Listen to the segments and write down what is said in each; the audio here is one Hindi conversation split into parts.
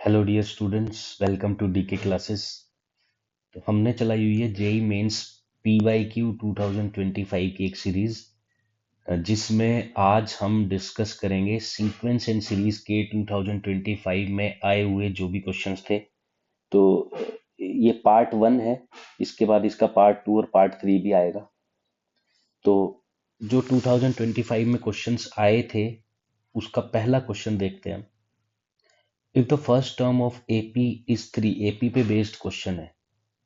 Hello dear students, welcome to DK classes. तो हमने चलाई हुई है जेई मेंस पीवाईक्यू 2025 की एक सीरीज, जिसमें आज हम डिस्कस करेंगे सीक्वेंस एंड सीरीज के 2025 में आए हुए जो भी क्वेश्चंस थे। तो ये पार्ट वन है। इसके बाद इसका पार्ट टू और पार्ट थ्री भी आएगा। तो जो 2025 में क्वेश्चंस आए थे, उसका पहला क्वेश्चन देखते हैं हम। If the first term of AP is 3, AP पे बेस्ड क्वेश्चन है।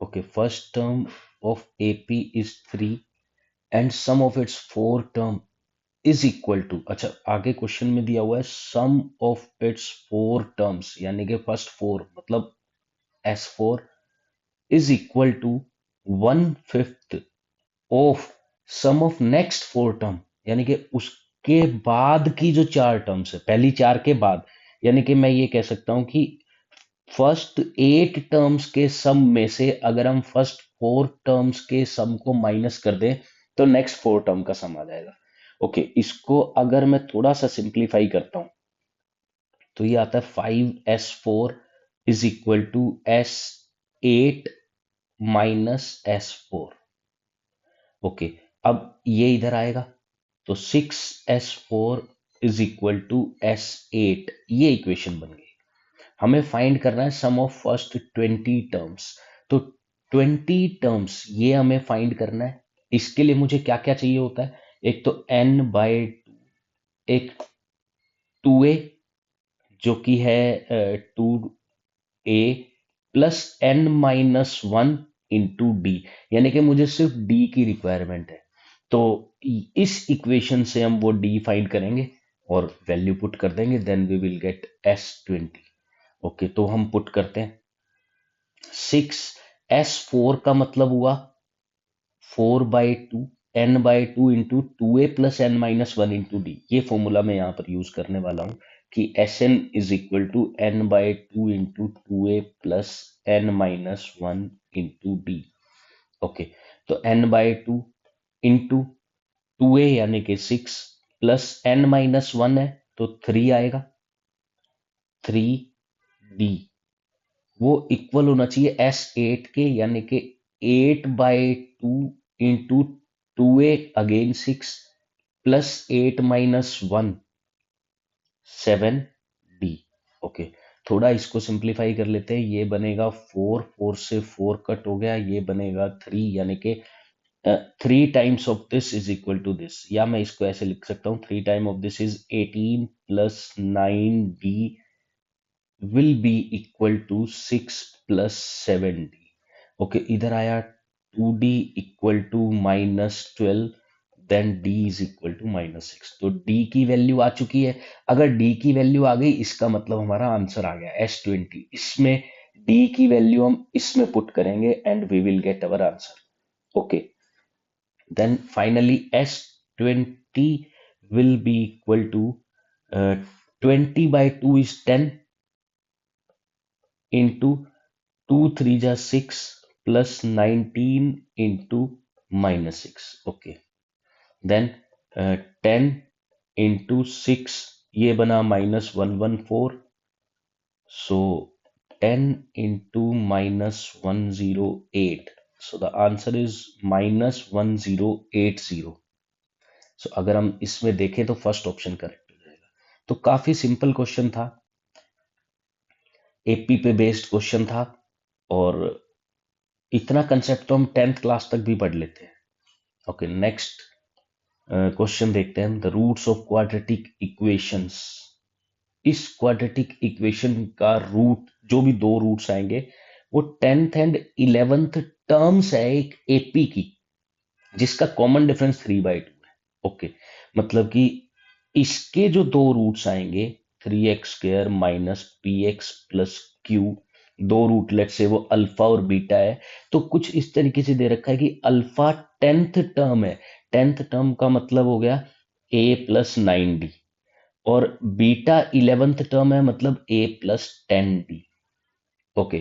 Okay, first term of AP is 3 and sum of its four term is equal to, अच्छा आगे क्वेश्चन में दिया हुआ है sum of its four terms, यानी कि फर्स्ट फोर मतलब S4 is equal to 1/5 of sum of next four term, यानी कि उसके बाद की जो चार टर्म्स है, पहली चार के बाद। यानी कि मैं ये कह सकता हूं कि फर्स्ट 8 टर्म्स के सम में से अगर हम फर्स्ट 4 टर्म्स के सम को माइनस कर दें तो नेक्स्ट 4 टर्म का सम आ जाएगा। ओके, इसको अगर मैं थोड़ा सा सिंप्लीफाई करता हूं तो ये आता है 5S4 is equal to S8 minus S4। Okay, अब ये इधर आएगा तो 6S4 is equal to S8, ये इक्वेशन बन गई। हमें फाइंड करना है सम ऑफ फर्स्ट 20 टर्म्स। तो 20 टर्म्स ये हमें फाइंड करना है। इसके लिए मुझे क्या क्या चाहिए होता है? एक तो n/2, एक 2a जो कि है 2a plus n-1 into D, यानी कि मुझे सिर्फ डी की रिक्वायरमेंट है। तो इस इक्वेशन से हम वो डी फाइंड करेंगे और वैल्यू पुट कर देंगे, then we will get S20। Okay, तो हम पुट करते हैं 6S4 का मतलब हुआ 4/2, n/2 into 2a plus n-1 into D. ये फॉर्मूला मैं यहाँ पर यूज करने वाला हूँ कि Sn is equal to n/2 into 2a plus n-1 into D. Okay, तो n/2 इंटू 2a यानी कि 6 प्लस n-1 है तो 3 आएगा, 3d। वो इक्वल होना चाहिए S8 के, यानी कि 8/2 into 2a again 6 plus 8-1 7d। Okay, थोड़ा इसको सिंप्लीफाई कर लेते हैं। ये बनेगा 4, 4 से 4 कट हो गया, ये बनेगा 3, यानी कि 3 times of this is equal to this, या मैं इसको ऐसे लिख सकता हूँ 3 time of this is 18 plus 9d will be equal to 6 plus 7d। Okay, इधर आया 2d equal to -12, then d is equal to -6। तो d की वैल्यू आ चुकी है। अगर d की वैल्यू आ गई, इसका मतलब हमारा आंसर आ गया S20। इसमें d की वैल्यू हम इसमें पुट करेंगे and we will get our answer. Okay, then finally S20 will be equal to 20/2 is 10 into 2 3 जा 6 plus 19 into -6। Okay, then 10 into 6, ये बना -114, so 10 into -108, so the answer is -1080। So अगर हम इसमें देखें तो फर्स्ट ऑप्शन करेक्ट हो जाएगा। तो काफी सिंपल क्वेश्चन था, एपी पे बेस्ड क्वेश्चन था, और इतना कंसेप्ट तो हम 10th क्लास तक भी पढ़ लेते हैं। ओके, नेक्स्ट क्वेश्चन देखते हैं, the roots of quadratic equations. इस क्वाड्रेटिक इक्वेशन का रूट, जो भी दो रूट्स आएंगे, वो 10th एंड 11th टर्म्स है एक एपी की, जिसका कॉमन डिफरेंस 3/2 है। ओके, मतलब कि इसके जो दो रूट्स आएंगे 3x² minus px plus Q, दो रूट लेट से वो अल्फा और बीटा है। तो कुछ इस तरीके से दे रखा है कि अल्फा 10th टर्म है, 10th टर्म का मतलब हो गया a प्लस 9d, और बीटा 11th टर्म है मतलब a plus 10d। Okay,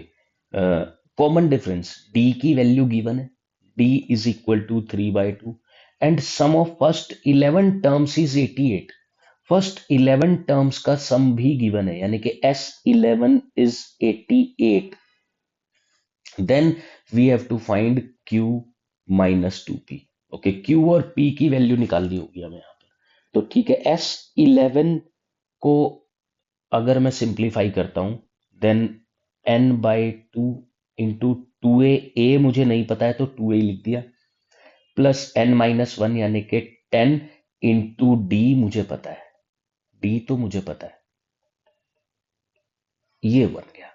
common difference d की वैल्यू गिवन है, d is equal to 3/2 and sum of first 11 terms is 88। First 11 terms का सम भी गिवन है, यानी कि S11 is 88, then we have to find Q minus 2P। Okay, Q और P की वैल्यू निकालनी होगी हमें यहाँ पर। तो ठीक है, S11 को अगर मैं सिंप्लीफाई करता हूं, then n/2 into 2a, a मुझे नहीं पता है तो 2a लिख दिया, प्लस n-1 यानी कि 10 इंटू d मुझे पता है, d तो मुझे पता है, ये बन गया।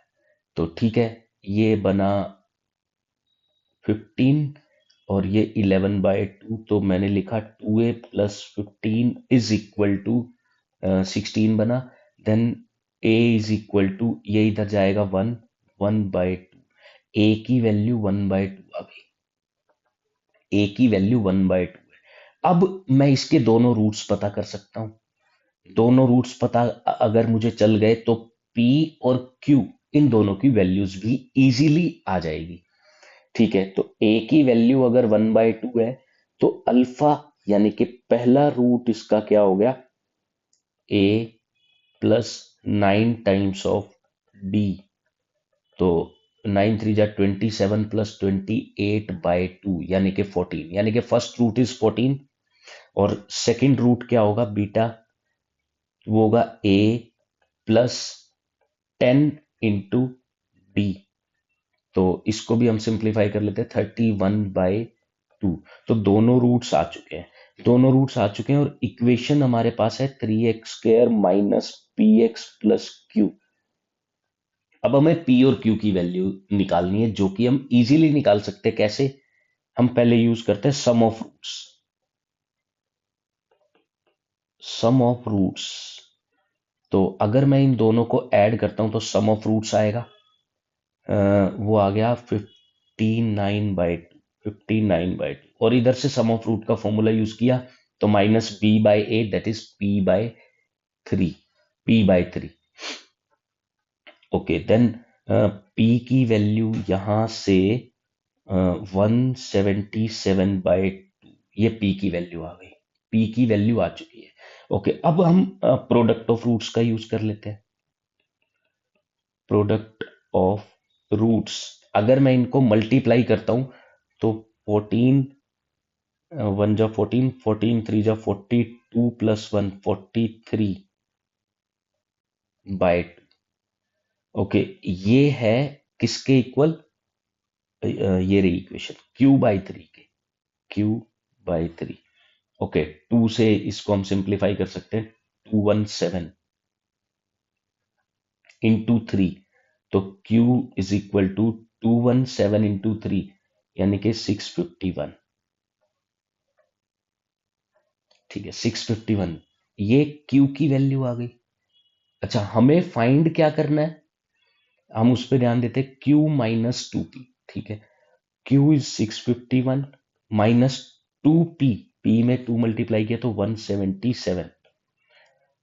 तो ठीक है, ये बना 15 और ये 11/2, तो मैंने लिखा 2a plus 15 is equal to 16 बना। Then a is equal to, ये इधर जाएगा 1, 1/2, a की वैल्यू 1/2 आ गई, a की वैल्यू 1/2 है। अब मैं इसके दोनों रूट्स पता कर सकता हूं। दोनों रूट्स पता अगर मुझे चल गए तो p और q, इन दोनों की वैल्यूज भी इजीली आ जाएगी। ठीक है, तो a की वैल्यू अगर 1/2 है तो अल्फा यानी कि पहला रूट इसका क्या हो गया, a plus 9 times of d। तो 9 3 जा 27 प्लस 28/2 यानी कि 14, यानी कि फर्स्ट रूट इज 14 और सेकंड रूट क्या होगा बीटा, वो होगा a प्लस 10 इंटू डी। तो इसको भी हम सिंप्लीफाई कर लेते हैं, 31/2। तो दोनों रूट्स आ चुके हैं, दोनों रूट्स आ चुके हैं और इक्वेशन हमारे पास है 3x² minus px plus Q. अब हमें p और q की वैल्यू निकालनी है, जो कि हम इजीली निकाल सकते हैं। कैसे? हम पहले यूज करते हैं sum of roots. Sum of roots, तो अगर मैं इन दोनों को ऐड करता हूं तो सम ऑफ रूट्स आएगा, वो आ गया 59/2, और इधर से सम ऑफ रूट का फॉर्मूला यूज किया तो -b/8 that is p/3। Okay, then p की वैल्यू यहां से 177/2, ये p की वैल्यू आ गई, p की वैल्यू आ चुकी है। ओके, अब हम प्रोडक्ट ऑफ रूट्स का यूज कर लेते हैं। प्रोडक्ट ऑफ रूट्स, अगर मैं इनको मल्टीप्लाई करता हूं तो 14 1 जा 14, 14 3 जा 42 प्लस 1 43/2। ओके, ये है किसके इक्वल, ये रही इक्वेशन q/3 के, q/3। ओके, 2 से इसको हम सिंप्लीफाई कर सकते हैं, 217 इंटू 3, तो q is equal to 217 into 3 यानी कि 651। ठीक है, 651, ये q की वैल्यू आ गई। अच्छा, हमें फाइंड क्या करना है, हम उस पर ध्यान देते हैं, q माइनस 2p। ठीक है, q is 651 minus 2p, p में 2 मल्टीप्लाई किया तो 177।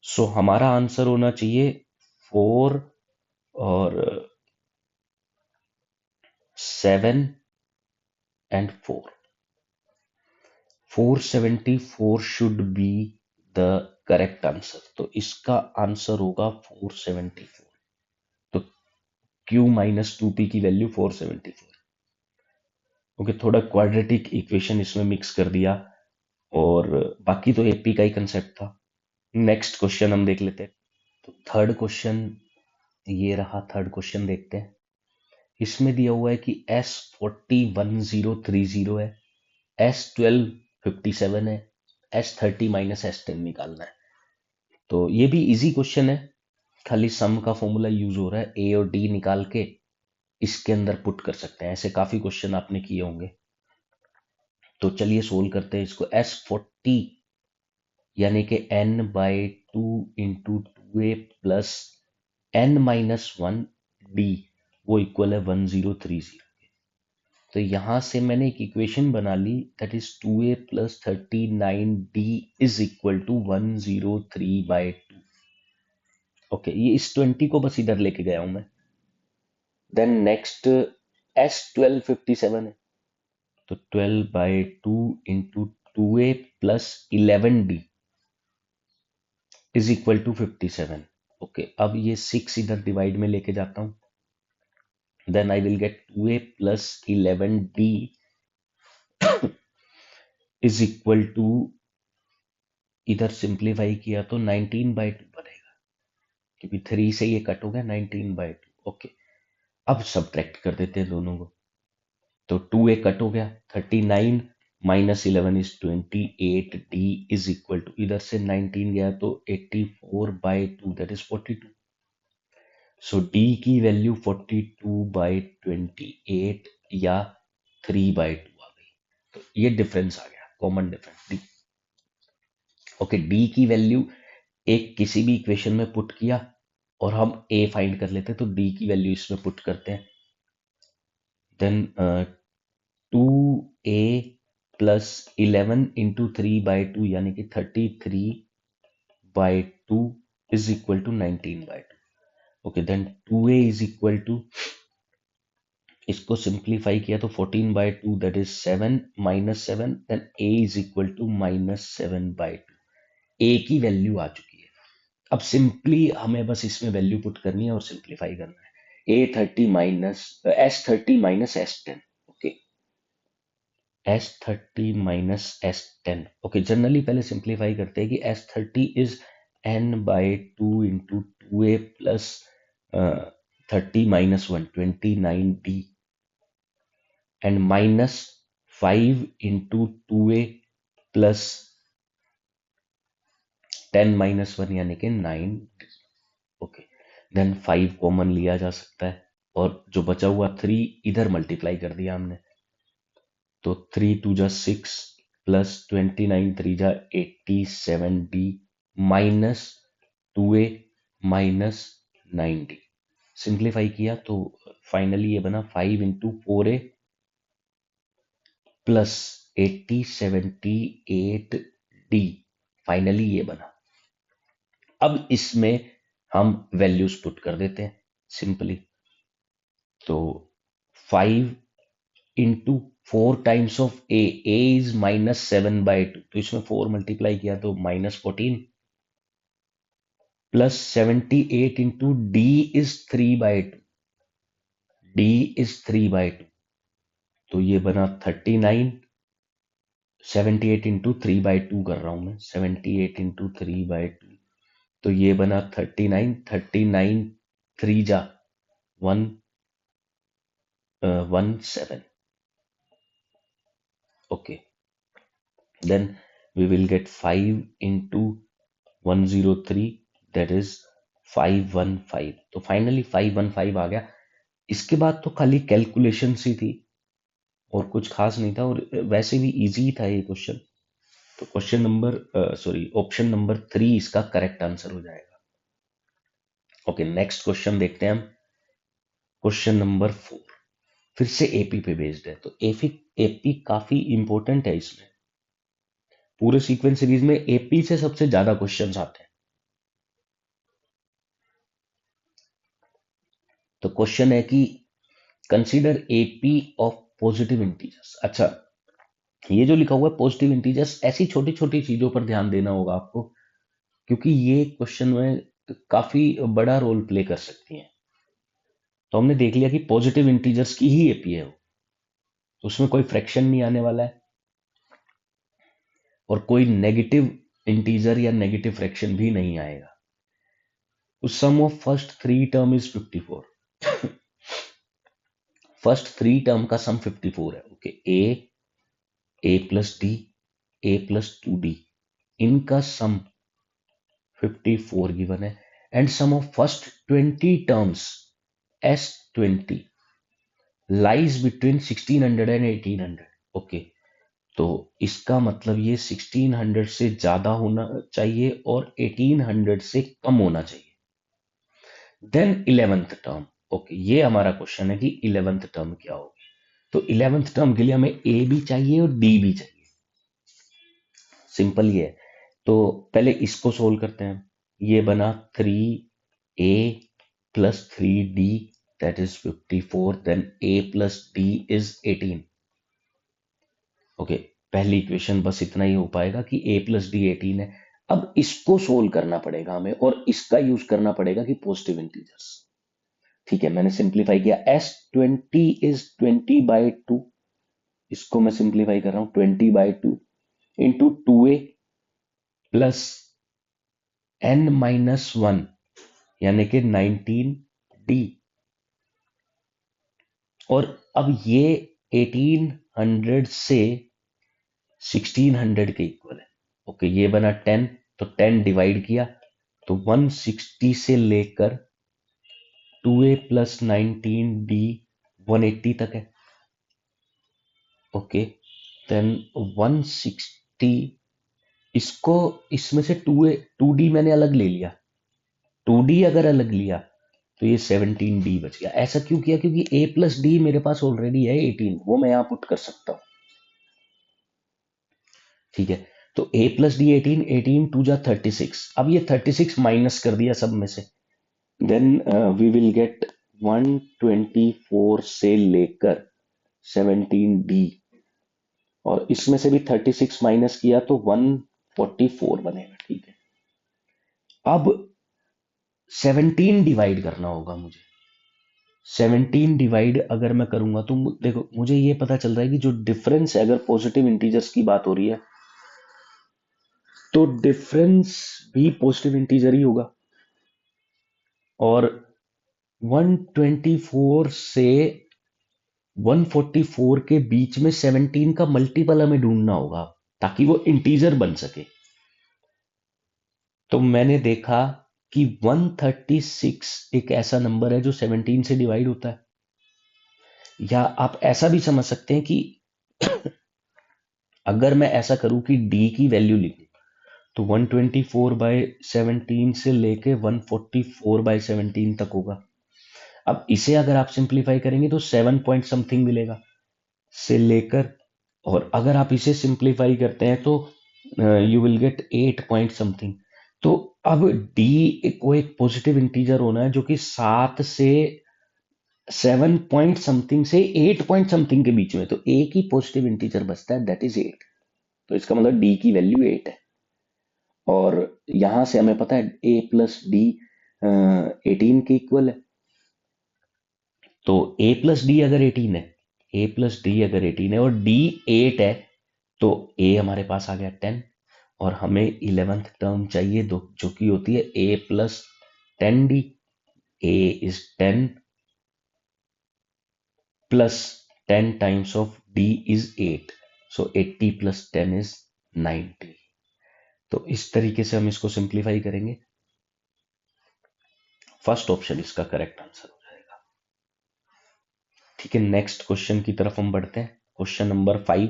सो हमारा आंसर होना चाहिए 4 और 7 and 4। 474 should be the correct answer, तो इसका आंसर होगा 474। तो q माइनस 2p की वैल्यू 474। ओके, थोड़ा क्वाड्रेटिक इक्वेशन इसमें मिक्स कर दिया, और बाकी तो एपी का ही कंसेप्ट था। नेक्स्ट क्वेश्चन हम देख लेते हैं। तो थर्ड क्वेश्चन, ये रहा थर्ड क्वेश्चन, देखते हैं। इसमें दिया हुआ है कि S40 1030 है, S12 57 है, S30 माइनस S10 निकालना है। तो ये भी इजी क्वेश्चन है, खाली सम का फॉर्मूला यूज हो रहा है, ए और डी निकाल के इसके अंदर पुट कर सकते हैं। ऐसे काफी क्वेश्चन आपने किए होंगे, तो चलिए सोल्व करते हैं इसको। S40 यानी कि n/2 into 2a plus n-1d, वो इक्वल है 1030। तो यहां से मैंने एक इक्वेशन बना ली, that is 2a plus 39d is equal to 103/2। Okay, ये इस 20 को बस इधर लेके गया हूं मैं। देन नेक्स्ट S1257 है, तो 12/2 into 2a plus 11d is equal to 57। Okay, अब ये 6 इधर डिवाइड में लेके जाता हूं, then I will get 2a plus 11d is equal to, इधर सिंप्लीफाई किया तो 19/2 बनेगा, क्योंकि 3 से ये कट हो गया, 19/2। ओके, अब सब्ट्रैक्ट कर देते हैं दोनों को, तो 2a कट हो गया, 39 minus 11 is 28, d is equal to, इधर से 19 गया तो 84/2 दैट इज 42। सो d की वैल्यू 42/28 या 3/2 आ गई। तो ये डिफरेंस आ गया, common difference d। Okay, d की वैल्यू एक किसी भी इक्वेशन में पुट किया और हम a फाइंड कर लेते हैं, तो d की वैल्यू इसमें पुट करते हैं, देन 2a प्लस 11 इंटू 3/2 यानी कि 33/2 is equal to 19/2। Okay, then 2a is equal to, इसको सिंप्लीफाई किया तो 14/2 that is 7 minus 7, then a is equal to -7/2। a की वैल्यू आ चुकी है। अब सिंपली हमें बस इसमें वैल्यू पुट करनी है और सिंप्लीफाई करना है। S30 minus S10। Okay, S30 minus S10। Okay, generally पहले सिंप्लीफाई करते हैं कि S30 is n/2 into 2a plus 30 minus 1 29d and minus 5 into 2a plus 10 minus 1 यानी कि 9। ओके, देन 5 कॉमन लिया जा सकता है और जो बचा हुआ 3 इधर मल्टीप्लाई कर दिया हमने, तो 3 2 जा 6 प्लस 29 3 जा 87d minus 2a minus 9d। Simplify किया तो फाइनली ये बना 5 into 4a plus 78d। Finally ये बना। अब इसमें हम वैल्यूज पुट कर देते हैं सिंपली, तो 5 into 4 times of a is -7/2, तो इसमें 4 मल्टीप्लाई किया तो -14 plus 78 into d is 3/2, d is 3/2, तो ये बना 39। 78 इंटू 3/2 कर रहा हूं मैं, 78 इंटू 3/2, तो ये बना 39। 39 3 जा 117। Okay, then we will get 5 into 103 that is 515। तो फाइनली 515 आ गया। इसके बाद तो खाली कैलकुलेशन सी थी और कुछ खास नहीं था, और वैसे भी इजी था ये क्वेश्चन। तो क्वेश्चन नंबर ऑप्शन नंबर 3 इसका करेक्ट आंसर हो जाएगा। ओके, नेक्स्ट क्वेश्चन देखते हैं हम। क्वेश्चन नंबर 4 फिर से एपी पे बेस्ड है, तो एपी काफी इंपॉर्टेंट है। इसमें पूरे सीक्वेंस सीरीज में एपी से सबसे ज्यादा क्वेश्चंस आते हैं। तो क्वेश्चन है कि consider AP of positive integers. अच्छा, ये जो लिखा हुआ है पॉजिटिव इंटीजर्स, ऐसी छोटी छोटी चीजों पर ध्यान देना होगा आपको, क्योंकि ये क्वेश्चन में काफी बड़ा रोल प्ले कर सकती हैं। तो हमने देख लिया कि पॉजिटिव इंटीजर्स की ही एपी है वो, तो उसमें कोई फ्रैक्शन नहीं आने वाला है और कोई नेगेटिव इंटीजर या नेगेटिव फ्रैक्शन भी नहीं आएगा। Sum of first 3 term is 54। First 3 term का सम 54 है। Okay, A plus D, A plus 2d, इनका सम 54 गिवन है। And sum of first 20 terms S20 lies between 1600 and 1800। Okay, तो इसका मतलब ये 1600 से ज्यादा होना चाहिए और 1800 से कम होना चाहिए। Then 11th term. ओके, ये हमारा क्वेश्चन है कि 11th टर्म क्या होगी। तो 11th टर्म के लिए हमें ए भी चाहिए और डी भी चाहिए। सिंपल ये है, तो पहले इसको सोल्व करते हैं। ये बना 3a plus 3d that is 54, then a plus d is 18। Okay, पहली इक्वेशन बस इतना ही हो पाएगा कि a प्लस डी 18 है। अब इसको सोल्व करना पड़ेगा हमें और इसका यूज करना पड़ेगा कि पॉजिटिव इंटीजर्स। ठीक है, मैंने सिंप्लीफाई किया। S20 इज 20/2, इसको मैं सिंप्लीफाई कर रहा हूं, 20/2 इंटू 2a प्लस n-1 यानी कि 19d। और अब ये 1800 से 1600 के इक्वल है। ओके, ये बना 10, तो 10 डिवाइड किया तो 160 से लेकर 2a प्लस 19d 180 तक है। ओके, देन 160, इसको इसमें से 2d मैंने अलग ले लिया। 2d अगर अलग लिया तो ये 17d बच गया। ऐसा क्यों किया? क्योंकि a प्लस डी मेरे पास ऑलरेडी है 18, वो मैं यहां पुट कर सकता हूं। ठीक है, तो a प्लस डी 18, 18 टू जा 36। अब ये 36 माइनस कर दिया सब में से, देन वी विल गेट 124 से लेकर 17d, और इसमें से भी 36 माइनस किया तो 144 बनेगा। ठीक है, अब 17 डिवाइड करना होगा मुझे। 17 डिवाइड अगर मैं करूंगा तो देखो, मुझे ये पता चल रहा है कि जो डिफरेंस है, अगर पॉजिटिव इंटीजर्स की बात हो रही है तो डिफरेंस भी पॉजिटिव इंटीजर ही होगा। और 124 से 144 के बीच में 17 का मल्टीपल हमें ढूंढना होगा ताकि वो इंटीजर बन सके। तो मैंने देखा कि 136 एक ऐसा नंबर है जो 17 से डिवाइड होता है। या आप ऐसा भी समझ सकते हैं कि अगर मैं ऐसा करूं कि d की वैल्यू लिखूं तो 124/17 से लेके 144/17 तक होगा। अब इसे अगर आप सिंप्लीफाई करेंगे तो 7 पॉइंट समथिंग मिलेगा से लेकर, और अगर आप इसे सिंप्लीफाई करते हैं तो you will get 8 point something. तो अब d को एक पॉजिटिव इंटीजर होना है जो कि 7 से 7 पॉइंट समथिंग से 8 पॉइंट समथिंग के बीच में, तो एक ही पॉजिटिव इंटीजर बचता है, दैट इज 8। तो इसका मतलब d की वैल्यू 8 है। और यहां से हमें पता है a प्लस डी 18 के इक्वल है। तो a प्लस डी अगर 18 है, a प्लस डी अगर 18 है और d 8 है, तो a हमारे पास आ गया 10, और हमें 11th टर्म चाहिए दो, जो कि होती है a plus 10d। a is 10 plus 10 times of d is 8, so 80 plus 10 is 90। तो इस तरीके से हम इसको सिंप्लीफाई करेंगे। फर्स्ट ऑप्शन इसका करेक्ट आंसर हो जाएगा। ठीक है, नेक्स्ट क्वेश्चन की तरफ हम बढ़ते हैं। Question number 5।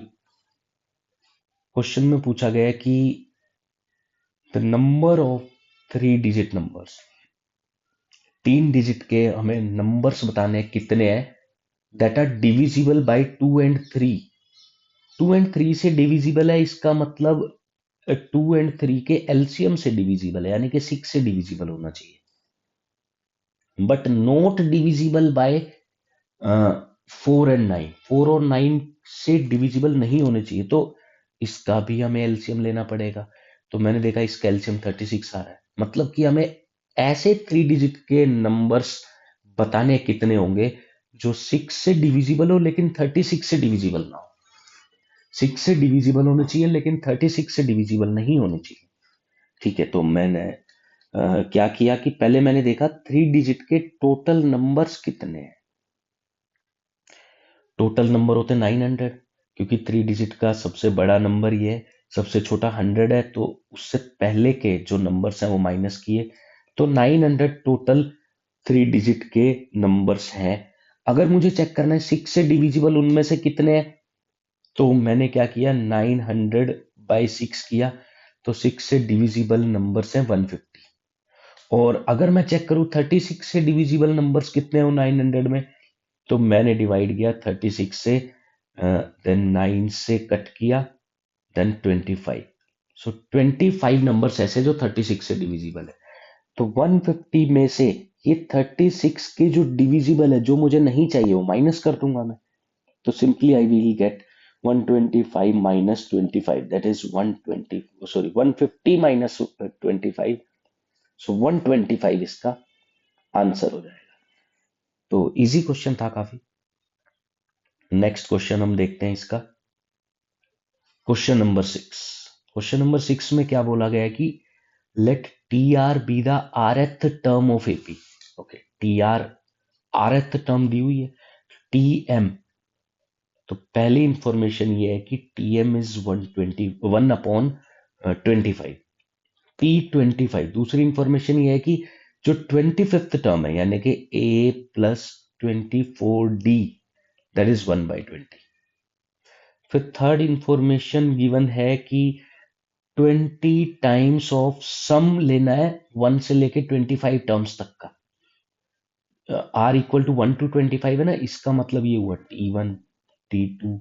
क्वेश्चन में पूछा गया है कि the number of 3 digit numbers, 3 digit के हमें नंबर्स बताने हैं कितने हैं that are divisible by 2 and 3। 2 and 3 से डिविजिबल है, इसका मतलब 2 एंड 3 के एलसीएम से डिविजिबल है, यानी कि 6 से डिविजिबल होना चाहिए, but not divisible by 4 and 9। 4 और 9 से डिविजिबल नहीं होने चाहिए, तो इसका भी हमें एलसीएम लेना पड़ेगा। तो मैंने देखा इसका एलसीएम 36 आ रहा है, मतलब कि हमें ऐसे 3 डिजिट के नंबर्स बताने कितने होंगे जो 6 से डिविजिबल हो लेकिन 36 से डिविजिबल ना हो। 6 से डिविजिबल होने चाहिए लेकिन 36 से डिविजिबल नहीं होने चाहिए। ठीक है, तो मैंने क्या किया कि पहले मैंने देखा 3 डिजिट के टोटल नंबर्स कितने हैं। टोटल नंबर होते हैं 900, क्योंकि 3 डिजिट का सबसे बड़ा नंबर ये है, सबसे छोटा 100 है, तो उससे पहले के जो नंबर्स हैं वो माइनस किए, तो 900 टोटल 3 डिजिट के नंबर्स हैं। अगर मुझे चेक करना है 6 से डिविजिबल उनमें से कितने हैं, तो मैंने क्या किया, 900/6 किया, तो 6 से डिविजिबल नंबर्स हैं 150। और अगर मैं चेक करूं 36 से डिविजिबल नंबर्स कितने हो 900 में, तो मैंने डिवाइड किया 36 से, देन 9 से कट किया, देन 25। सो 25 नंबर्स ऐसे जो 36 से डिविजिबल है। तो 150 में से ये 36 के जो डिविजिबल है, जो मुझे नहीं चाहिए, वो माइनस कर दूंगा मैं। तो simply I will gate 125 minus 25, that is 120, sorry 150 minus 25, सो 125 इसका आंसर हो जाएगा। तो इजी क्वेश्चन था काफी। नेक्स्ट क्वेश्चन हम देखते हैं इसका, क्वेश्चन नंबर 6। क्वेश्चन नंबर 6 में क्या बोला गया है कि let T R be the rth term of AP. Okay, T R rth term दी हुई है, टी एम, तो पहली इंफॉर्मेशन ये है कि टी एम इज 1/25, T25। दूसरी इंफॉर्मेशन ये है कि जो 25th टर्म है यानी कि A plus 24D, that is 1/20। फिर थर्ड इंफॉर्मेशन गिवन है कि 20 टाइम्स ऑफ सम लेना है 1 से लेके 25 टर्म्स तक का। R इक्वल टू 1 to 25 है ना, इसका मतलब ये हुआ T1, T2,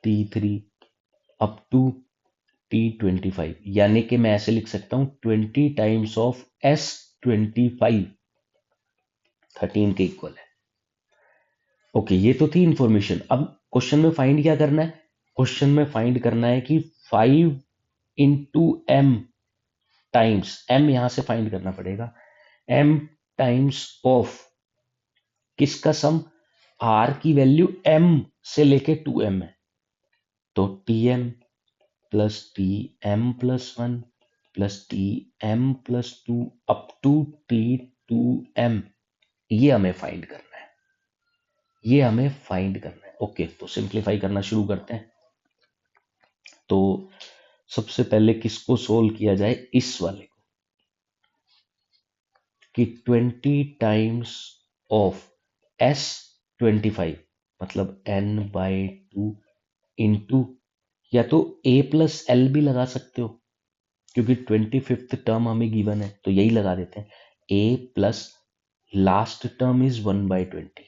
T3 up to T25, यानी कि मैं ऐसे लिख सकता हूं 20 टाइम्स ऑफ S25 13 के इक्वल है। ओके, ये तो थी इंफॉर्मेशन। अब क्वेश्चन में फाइंड क्या करना है? क्वेश्चन में फाइंड करना है कि 5 इंटू एम टाइम्स, एम यहां से फाइंड करना पड़ेगा, एम टाइम्स ऑफ किसका सम, आर की वैल्यू एम से लेके 2m है, तो T M plus T M plus 1 plus T M plus 2 up to T2m, ये हमें फाइंड करना है, ये हमें फाइंड करना है। ओके, तो सिंप्लीफाई करना शुरू करते हैं। तो सबसे पहले किसको सोल्व किया जाए, इस वाले को, कि 20 टाइम्स ऑफ S25 मतलब n/2 इंटू, या तो a प्लस एल भी लगा सकते हो क्योंकि 25th टर्म हमें गिवन है, तो यही लगा देते हैं, a plus last term is 1/20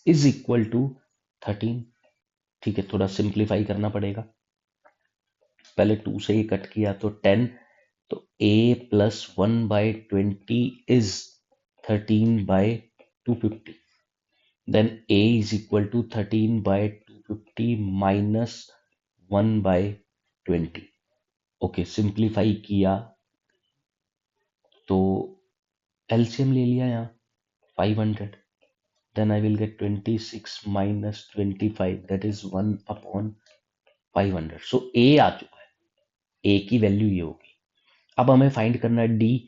is equal to 13। ठीक है, थोड़ा सिंप्लीफाई करना पड़ेगा, पहले 2 से ही कट किया तो 10, तो a plus 1/20 is 13/250, then a is equal to 13/250 minus 1/20। Okay, simplify किया तो एलसीएम ले लिया यहाँ 500, then I will get 26 minus 25, that is 1/500। So a आ चुका है, a की वैल्यू ये होगी। अब हमें फाइंड करना है d,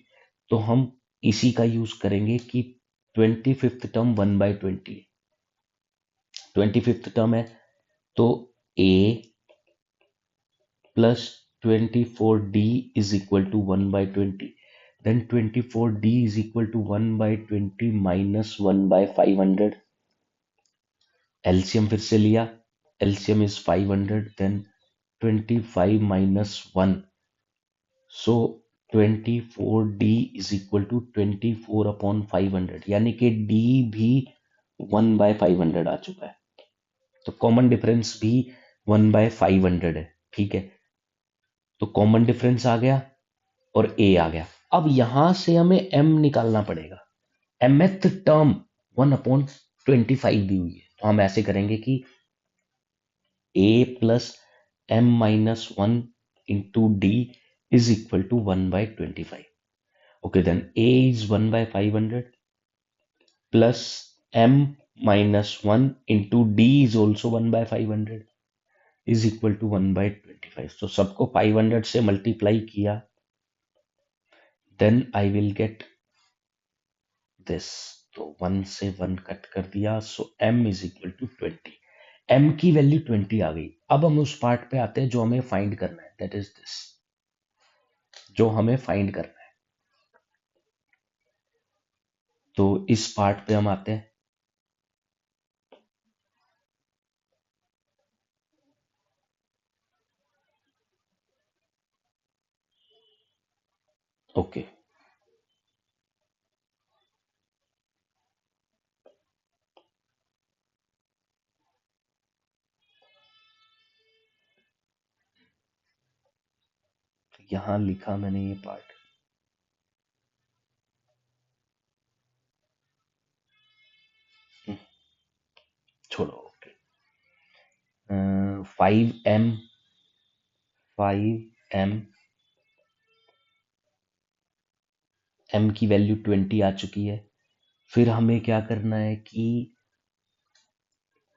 तो हम इसी का यूज करेंगे कि 25th टर्म 1/20 है, 25th टर्म है, तो a plus 24d is equal to 1/20, then 24d is equal to 1/20 minus 1/500। LCM फिर से लिया, LCM is 500, then 25 minus 1, so 24d is equal to 24/500, यानी कि d भी 1/500 आ चुका है, तो कॉमन डिफरेंस भी 1/500 है। ठीक है, तो कॉमन डिफरेंस आ गया और a आ गया। अब यहां से हमें m निकालना पड़ेगा, mth टर्म 1/25 दी हुई है, तो हम ऐसे करेंगे कि a plus m minus 1 into D is equal to 1/25। Okay, then a is 1/500 plus m minus 1 into d is also 1/500 is equal to 1/25। तो सबको 500 से मल्टीप्लाई किया, then I will get this, तो 1 से 1 कट कर दिया, so m is equal to 20। m की वैल्यू 20 आ गई। अब हम उस पार्ट पे आते हैं जो हमें फाइंड करना है, दैट इज दिस, जो हमें फाइंड करना है। तो इस पार्ट पे हम आते हैं, ओके यहां लिखा मैंने ये पार्ट, छोड़ो। ओके, 5m 5m m की वैल्यू 20 आ चुकी है। फिर हमें क्या करना है कि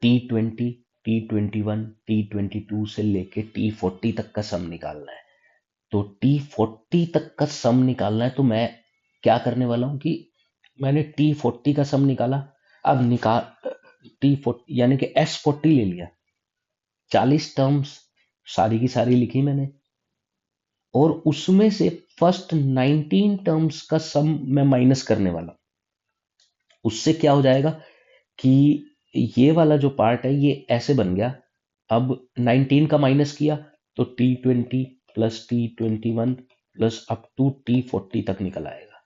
T20 T21 T22 से लेके T40 तक का सम निकालना है। तो T40 तक का सम निकालना है, तो मैं क्या करने वाला हूं कि मैंने T40 का सम निकाला। अब निकाल T40 यानी कि S40 ले लिया, 40 टर्म्स सारी की सारी लिखी मैंने, और उसमें से फर्स्ट 19 टर्म्स का सम मैं माइनस करने वाला हूं। उससे क्या हो जाएगा कि ये वाला जो पार्ट है ये ऐसे बन गया। अब 19 का माइनस किया तो T20 plus T21 plus up to T40 तक निकल आएगा।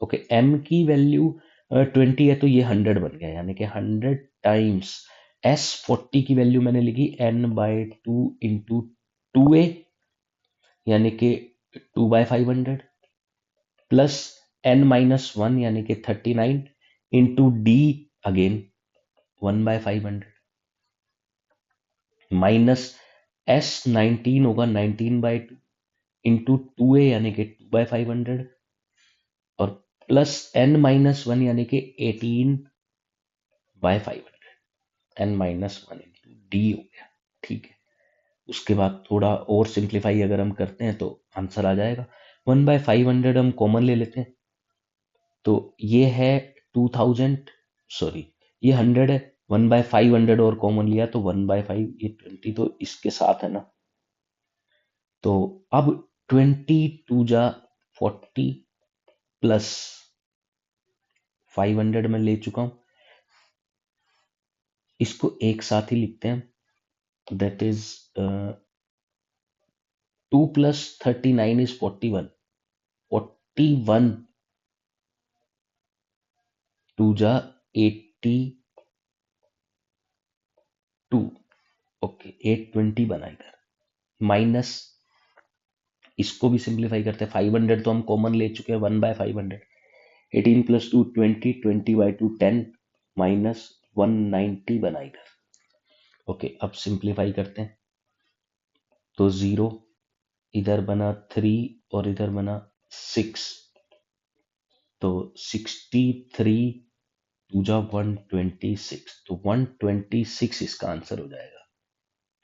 ओके, m की वैल्यू 20 है तो ये 100 बन गया, यानी कि 100 टाइम्स S40 की वैल्यू मैंने लिखी n/2 इंटू 2a, यानी कि 2/500 प्लस n-1 यानी कि 39 into d again 1/500 minus S19 होगा 19/2 इंटू 2a यानी कि 2/500 और प्लस n-1 यानी कि 18/500 n-1 इंटू d हो गया। ठीक है, उसके बाद थोड़ा और सिंप्लीफाई अगर हम करते हैं तो आंसर आ जाएगा। 1/500 हम कॉमन ले लेते हैं, तो ये है 2000, सॉरी ये 100 है, 1/500 और कॉमन लिया तो 1/5, ये 20 तो इसके साथ है ना। तो अब 20 2 जा 40 प्लस 500 में ले चुका हूं, इसको एक साथ ही लिखते हैं, दैट इज 2 प्लस 39 इज 41, 41 2 जा 82, ओके 820 बना इधर, माइनस इसको भी सिंप्लीफाई करते हैं, 500 तो हम कॉमन ले चुके हैं, 1/500, 18 प्लस 2 20, 20/2 10, माइनस 190 बना इधर। ओके, अब सिंप्लीफाई करते हैं, तो 0 इधर बना 3 और इधर बना 6, तो 63 2 जा 126, तो 126 इसका आंसर हो जाएगा।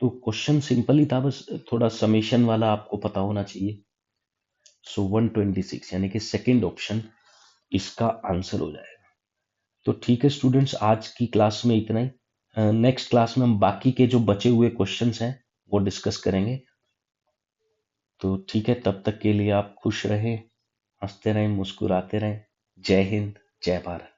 तो क्वेश्चन सिंपल ही था, बस थोड़ा समेशन वाला आपको पता होना चाहिए। सो 126 यानी कि सेकंड ऑप्शन इसका आंसर हो जाएगा। तो ठीक है स्टूडेंट्स, आज की क्लास में इतना ही। नेक्स्ट क्लास में हम बाकी के जो बचे हुए क्वेश्चंस हैं वो डिस्कस करेंगे। तो ठीक है, तब तक के लिए आप खुश रहें, हंसते रहें, मुस्कुराते रहें। जय हिंद, जय भारत।